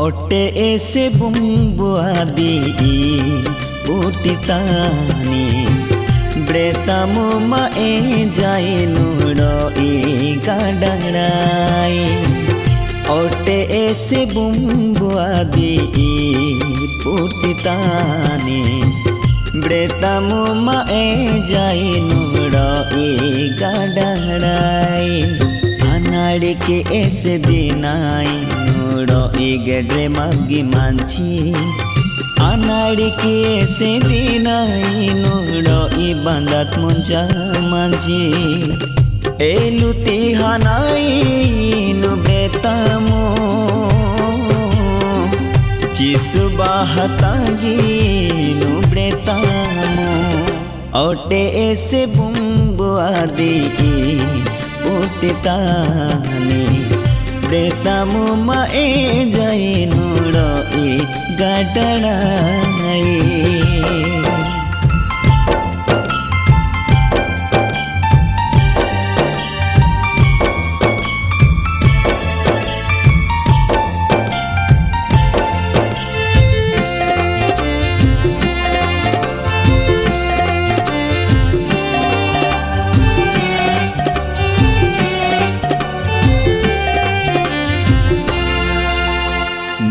Ote ese bumbu adi purti tani bretamu ma e jai nudo I gadarai. Ote ese bumbu adi purti tani bretamu ma e jai nudo I gadarai. Anadi ke ese dinai nudo I gedre magi manchi. Anadi ke ese dinai nudo I bandat munja manchi. Eluti hanai nu bretamu jisu bahatagi nu bretamu. Ote ese bumbu adi purti tani bretamu ma e jai nudo I gadarai.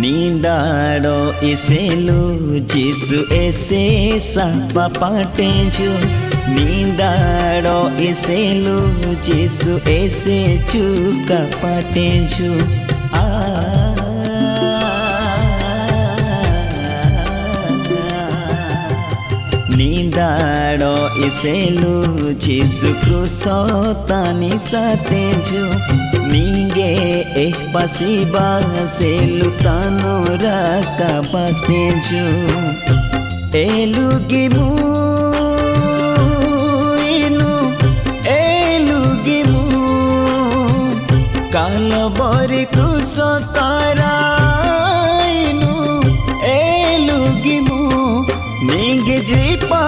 Nindado iselu jisu ese sapa patenju. Nindado iselu jisu ese chuka patenju. Nindado iselu jisu cruzo tani satenju. Ninge pasiba selu tano raka patenju. Elugimu inu elugimu kalabari cruzo tara inu elugimu. Ninge jipa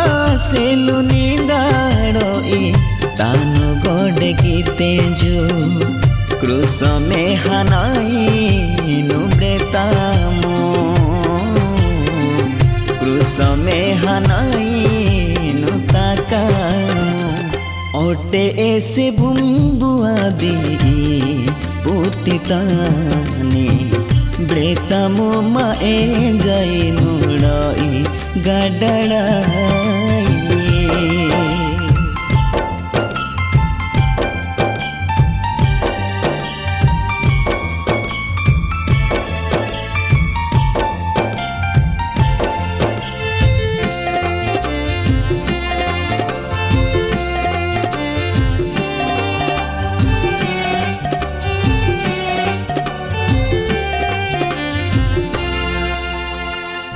selu nindado I tano gode kitenju. Cruzo me hanai nu bretamu. Cruzo me hanai nu takamu. Ote ese bumbu adi purti tani bretamu ma e jai nudo I gadarai.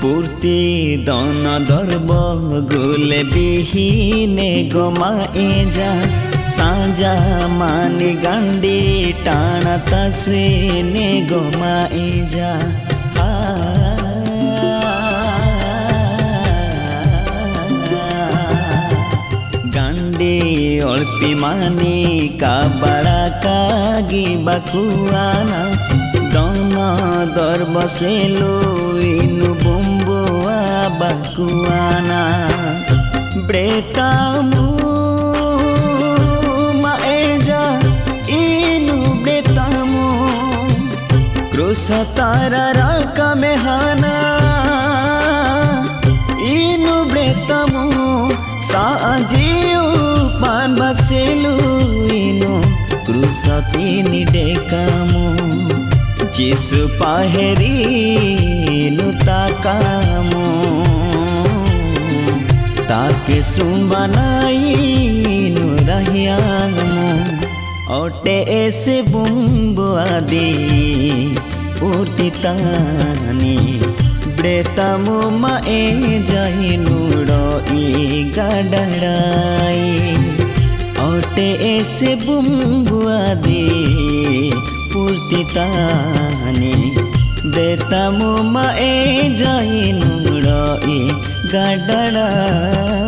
Purti dona darba gule bihine goma eja. Saja mani gandi tana tasne goma eja. Gandi olpi mani kabara kagi bakuana. Dona darba selu inu bumbu bakuana. Bretamu ma eja inu bretamu. Cruzo tara raka mehana inu bretamu. Sajiu pan baselu inu cruzo tini dekamu. Jisu paheri nu takamu. Take sumbanai nu rahiyamu. Ote ese bumbu adi purti tani bretamu ma e jai nudo I gadarai. Ote ese bumbu adi purti tani bretamu ma e jai nudo I gadarai.